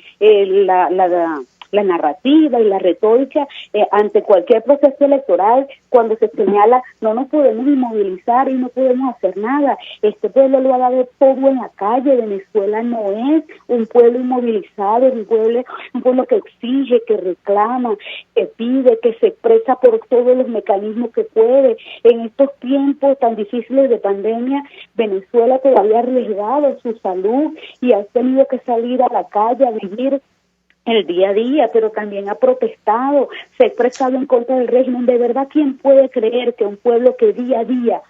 la narrativa y la retórica ante cualquier proceso electoral cuando se señala no nos podemos inmovilizar y no podemos hacer nada. Este pueblo lo ha dado todo en la calle. Venezuela no es un pueblo inmovilizado, es un pueblo que exige, que reclama, que pide, que se expresa por todos los mecanismos que puede. En estos tiempos tan difíciles de pandemia, Venezuela todavía ha arriesgado su salud y ha tenido que salir a la calle a vivir el día a día, pero también ha protestado, se ha expresado en contra del régimen. De verdad, ¿quién puede creer que un pueblo que día a día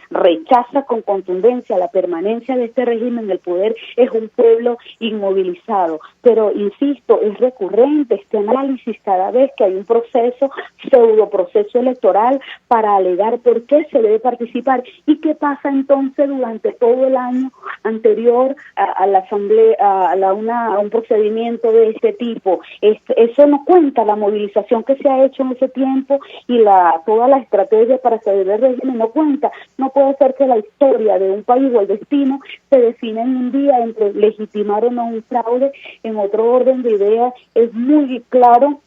rechaza con contundencia la permanencia de este régimen en el poder es un pueblo inmovilizado? Pero insisto, es recurrente este análisis cada vez que hay un pseudo proceso electoral para alegar por qué se debe participar y qué pasa entonces durante todo el año anterior a la asamblea, a un procedimiento de este tipo. Eso no cuenta, la movilización que se ha hecho en ese tiempo y toda la estrategia para salir del régimen no cuenta. No puede ser que la historia de un país o el destino se define en un día entre legitimar o no un fraude. En otro orden de ideas es muy claro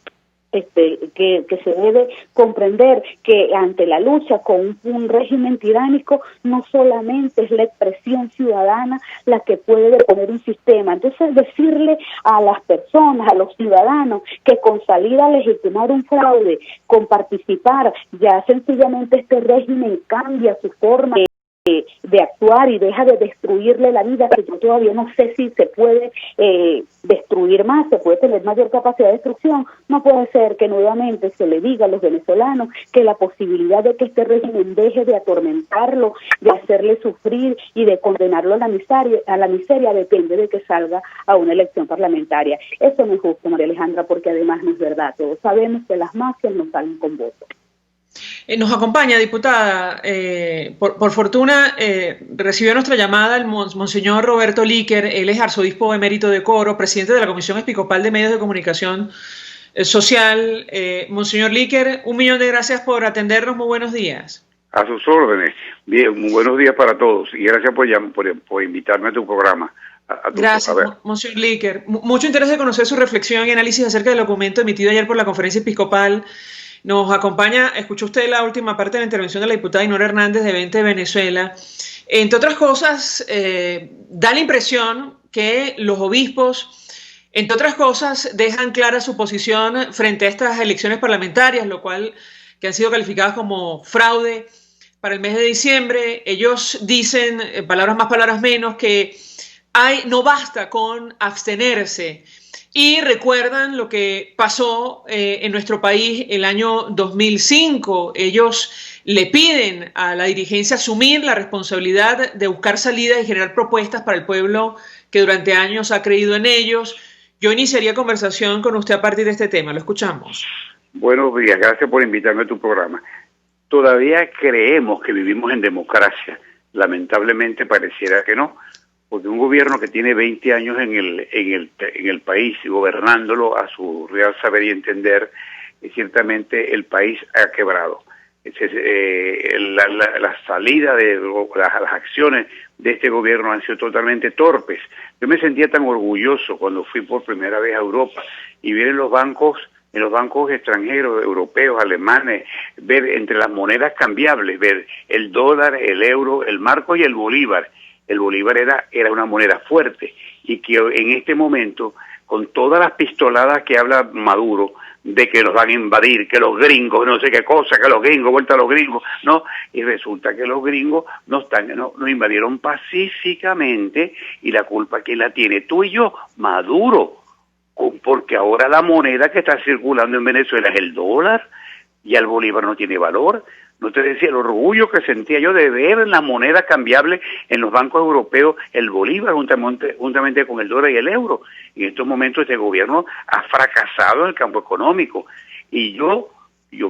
que se debe comprender que ante la lucha con un régimen tiránico no solamente es la expresión ciudadana la que puede deponer un sistema. Entonces, decirle a las personas, a los ciudadanos, que con salida a legitimar un fraude, con participar, ya sencillamente este régimen cambia su forma de actuar y deja de destruirle la vida, que yo todavía no sé si se puede destruir más, se puede tener mayor capacidad de destrucción. No puede ser que nuevamente se le diga a los venezolanos que la posibilidad de que este régimen deje de atormentarlo, de hacerle sufrir y de condenarlo a la miseria depende de que salga a una elección parlamentaria. Eso no es justo, María Alejandra, porque además no es verdad. Todos sabemos que las mafias no salen con votos. Nos acompaña, diputada, por fortuna recibió nuestra llamada el monseñor Roberto Líquer. Él es arzobispo emérito de Coro, presidente de la Comisión Episcopal de Medios de Comunicación Social. Monseñor Líquer, 1.000.000 de gracias por atendernos, muy buenos días. A sus órdenes. Bien, muy buenos días para todos y gracias por invitarme a tu programa. Gracias, monseñor Líquer. Mucho interés de conocer su reflexión y análisis acerca del documento emitido ayer por la Conferencia Episcopal. Nos acompaña, escuchó usted la última parte de la intervención de la diputada Ainhoa Hernández de 20 de Venezuela. Entre otras cosas, da la impresión que los obispos, entre otras cosas, dejan clara su posición frente a estas elecciones parlamentarias, lo cual que han sido calificadas como fraude para el mes de diciembre. Ellos dicen, palabras más, palabras menos, que no basta con abstenerse. Y recuerdan lo que pasó en nuestro país el año 2005. Ellos le piden a la dirigencia asumir la responsabilidad de buscar salidas y generar propuestas para el pueblo que durante años ha creído en ellos. Yo iniciaría conversación con usted a partir de este tema. Lo escuchamos. Buenos días, gracias por invitarme a tu programa. Todavía creemos que vivimos en democracia. Lamentablemente pareciera que no. Porque un gobierno que tiene 20 años en el país y gobernándolo a su real saber y entender, ciertamente el país ha quebrado. La salida de las acciones de este gobierno han sido totalmente torpes. Yo me sentía tan orgulloso cuando fui por primera vez a Europa y ver en los bancos extranjeros, europeos, alemanes, ver entre las monedas cambiables, ver el dólar, el euro, el marco y el bolívar. El bolívar era una moneda fuerte y que en este momento, con todas las pistoladas que habla Maduro, de que nos van a invadir, que los gringos, no sé qué cosa, que los gringos, vuelta a los gringos, no, y resulta que los gringos nos invadieron pacíficamente y la culpa ¿quién la tiene? Tú y yo, Maduro, porque ahora la moneda que está circulando en Venezuela es el dólar y el bolívar no tiene valor. No te decía el orgullo que sentía yo de ver en la moneda cambiable en los bancos europeos el bolívar juntamente con el dólar y el euro. Y en estos momentos este gobierno ha fracasado en el campo económico. Y yo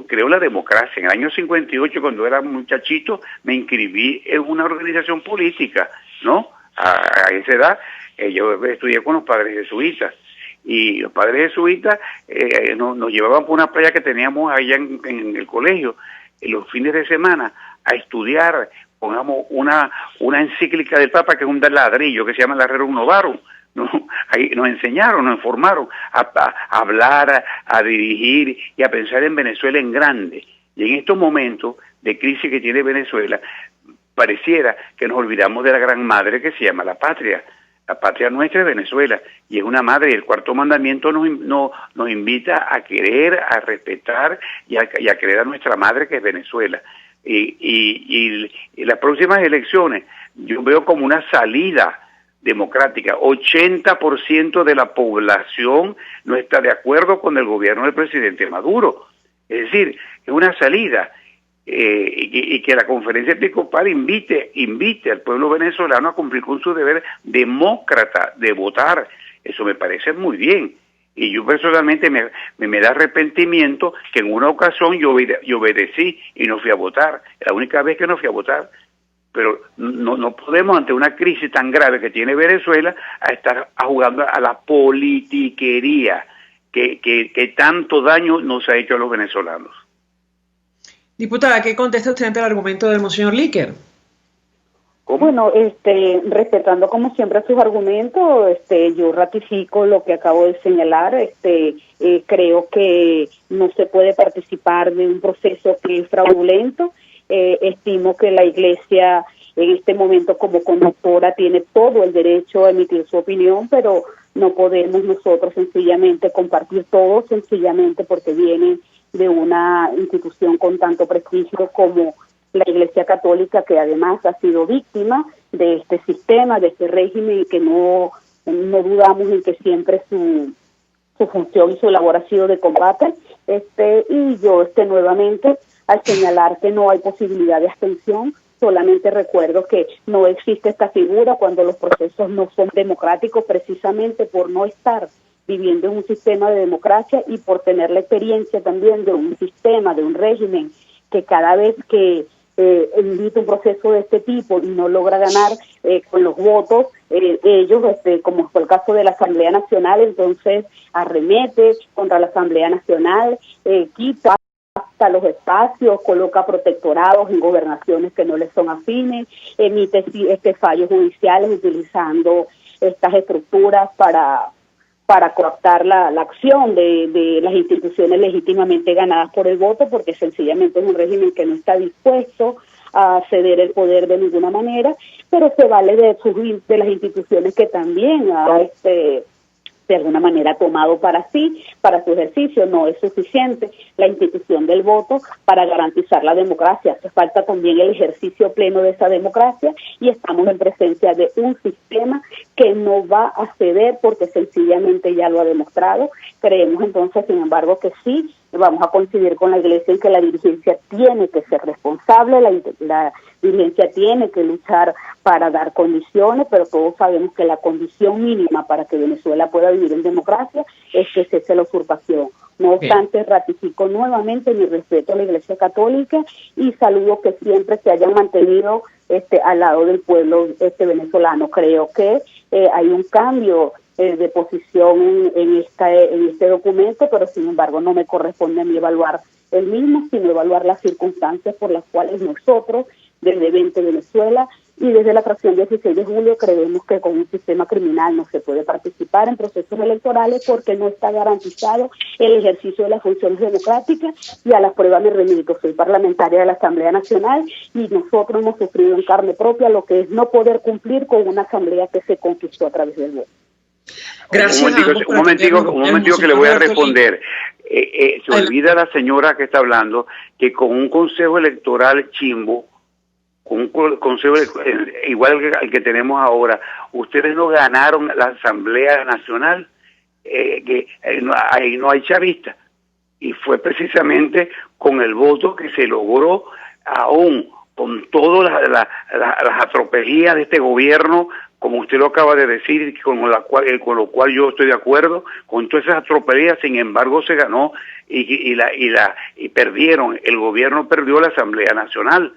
creo en la democracia. En el año 58, cuando era muchachito, me inscribí en una organización política, ¿no? A esa edad yo estudié con los padres jesuitas. Y los padres jesuitas nos llevaban por una playa que teníamos allá en el colegio, en los fines de semana, a estudiar, pongamos, una encíclica del Papa que es un ladrillo que se llama la Rerum Novarum, ¿no? Ahí nos enseñaron, nos informaron a hablar, a dirigir y a pensar en Venezuela en grande. Y en estos momentos de crisis que tiene Venezuela, pareciera que nos olvidamos de la gran madre que se llama la patria. La patria nuestra es Venezuela y es una madre, y el cuarto mandamiento nos invita a querer, a respetar y a querer a nuestra madre que es Venezuela. Y las próximas elecciones yo veo como una salida democrática. 80% de la población no está de acuerdo con el gobierno del presidente Maduro. Es decir, es una salida. Y que la Conferencia Episcopal invite al pueblo venezolano a cumplir con su deber demócrata de votar. Eso me parece muy bien. Y yo personalmente me da arrepentimiento que en una ocasión yo obedecí y no fui a votar. La única vez que no fui a votar. Pero no podemos, ante una crisis tan grave que tiene Venezuela, a estar jugando a la politiquería que tanto daño nos ha hecho a los venezolanos. Diputada, ¿qué contesta usted ante el argumento del monseñor Líquer? ¿Cómo? Bueno, respetando como siempre sus argumentos, yo ratifico lo que acabo de señalar. Creo que no se puede participar de un proceso que es fraudulento. Estimo que la Iglesia en este momento como conductora tiene todo el derecho a emitir su opinión, pero no podemos nosotros sencillamente compartir todo, sencillamente porque viene de una institución con tanto prestigio como la Iglesia Católica, que además ha sido víctima de este sistema, de este régimen, y que no dudamos en que siempre su función y su labor ha sido de combate. Y yo nuevamente, al señalar que no hay posibilidad de abstención, solamente recuerdo que no existe esta figura cuando los procesos no son democráticos, precisamente por no estar viviendo en un sistema de democracia y por tener la experiencia también de un sistema, de un régimen que cada vez que invita un proceso de este tipo y no logra ganar con los votos, ellos, como fue el caso de la Asamblea Nacional, entonces arremete contra la Asamblea Nacional, quita hasta los espacios, coloca protectorados en gobernaciones que no les son afines, emite fallos judiciales utilizando estas estructuras para coartar la acción de las instituciones legítimamente ganadas por el voto, porque sencillamente es un régimen que no está dispuesto a ceder el poder de ninguna manera, pero se vale de las instituciones que también ha de alguna manera tomado para sí, para su ejercicio. No es suficiente la institución del voto para garantizar la democracia, hace falta también el ejercicio pleno de esa democracia, y estamos en presencia de un sistema que no va a ceder porque sencillamente ya lo ha demostrado. Creemos entonces, sin embargo, que sí, vamos a coincidir con la Iglesia en que la dirigencia tiene que ser responsable, la dirigencia tiene que luchar para dar condiciones, pero todos sabemos que la condición mínima para que Venezuela pueda vivir en democracia es que cese la usurpación. No obstante, ratifico nuevamente mi respeto a la Iglesia Católica y saludo que siempre se hayan mantenido al lado del pueblo venezolano. Creo que hay un cambio de posición en este documento, pero sin embargo no me corresponde a mí evaluar el mismo, sino evaluar las circunstancias por las cuales nosotros, desde 20 Venezuela y desde la fracción 16 de julio, creemos que con un sistema criminal no se puede participar en procesos electorales porque no está garantizado el ejercicio de las funciones democráticas, y a las pruebas me remito. Soy parlamentaria de la Asamblea Nacional y nosotros hemos sufrido en carne propia lo que es no poder cumplir con una asamblea que se conquistó a través del voto. Gracias. Un momentico que le voy a responder. Se olvida la señora que está hablando que con un consejo electoral chimbo, con un consejo igual al que tenemos ahora, ustedes no ganaron la Asamblea Nacional, ahí no hay chavista, y fue precisamente con el voto que se logró, aún con todas las atropelías de este gobierno, como usted lo acaba de decir, con lo cual yo estoy de acuerdo, con todas esas atropelías. Sin embargo se ganó y perdieron, el gobierno perdió la Asamblea Nacional.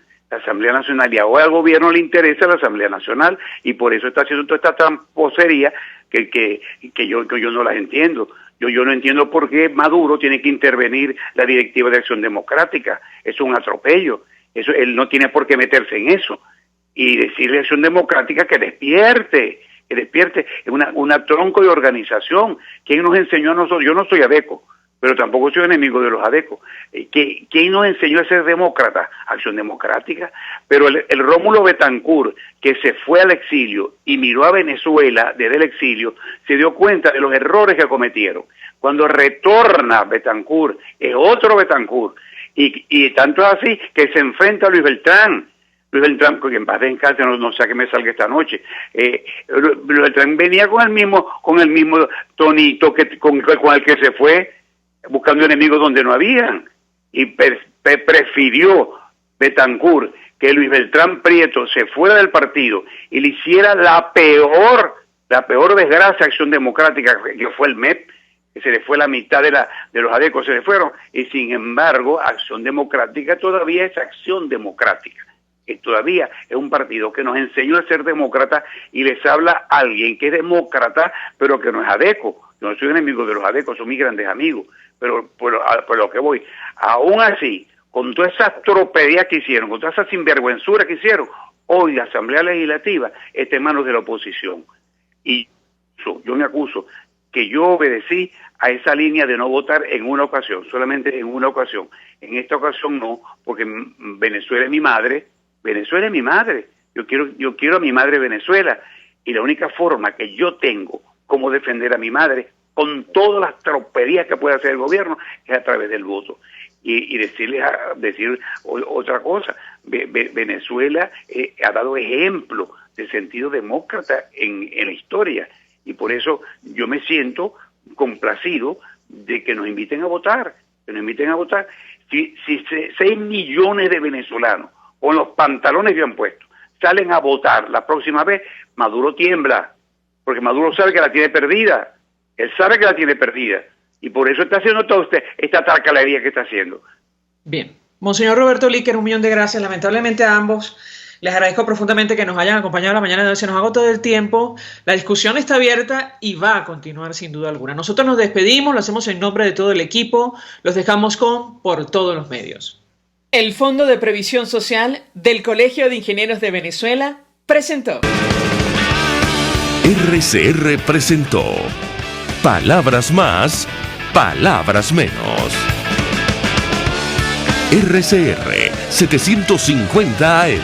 Y ahora al gobierno le interesa la Asamblea Nacional, y por eso está haciendo toda esta tramposería que yo no las entiendo. Yo no entiendo por qué Maduro tiene que intervenir la Directiva de Acción Democrática. Es un atropello. Él no tiene por qué meterse en eso. Y decirle a Acción Democrática que despierte, es una tronco de organización. ¿Quién nos enseñó a nosotros? Yo no soy adeco, pero tampoco soy enemigo de los adecos. ¿Quién nos enseñó a ser demócrata? Acción Democrática. Pero el Rómulo Betancourt, que se fue al exilio y miró a Venezuela desde el exilio, se dio cuenta de los errores que cometieron. Cuando retorna Betancourt, es otro Betancourt. Y tanto es así que se enfrenta a Luis Beltrán, que en paz descanse, no sé a qué me salga esta noche. Luis Beltrán venía con el mismo tonito con el que se fue, buscando enemigos donde no habían, y prefirió Betancourt que Luis Beltrán Prieto se fuera del partido y le hiciera la peor desgracia a Acción Democrática, que fue el MEP, que se le fue la mitad de los adecos, se le fueron, y sin embargo Acción Democrática todavía es Acción Democrática, que todavía es un partido que nos enseñó a ser demócrata, y les habla alguien que es demócrata pero que no es adeco. Yo no soy enemigo de los adecos, son mis grandes amigos, pero por lo que voy, aún así, con todas esas tropelías que hicieron, con todas esas sinvergüenzuras que hicieron, hoy la Asamblea Legislativa está en manos de la oposición. Y yo me acuso que yo obedecí a esa línea de no votar en una ocasión, solamente en una ocasión. En esta ocasión no, porque Venezuela es mi madre, Venezuela es mi madre. Yo quiero a mi madre Venezuela, y la única forma que yo tengo como defender a mi madre, con todas las tropelías que puede hacer el gobierno, es a través del voto. Y decir otra cosa, Venezuela ha dado ejemplo de sentido demócrata en la historia, y por eso yo me siento complacido de que nos inviten a votar, Si 6 millones de venezolanos, con los pantalones bien puestos, salen a votar la próxima vez, Maduro tiembla, porque Maduro sabe que la tiene perdida, él sabe que la tiene perdida, y por eso está haciendo toda esta tarcalería que está haciendo. Bien. Monseñor Roberto Líquer, 1.000.000 de gracias. Lamentablemente a ambos les agradezco profundamente que nos hayan acompañado la mañana de hoy. Se nos agotó el tiempo. La discusión está abierta y va a continuar sin duda alguna. Nosotros nos despedimos, lo hacemos en nombre de todo el equipo. Los dejamos con Por Todos los Medios. El Fondo de Previsión Social del Colegio de Ingenieros de Venezuela presentó. RCR presentó Palabras Más, Palabras Menos. RCR 750 AM.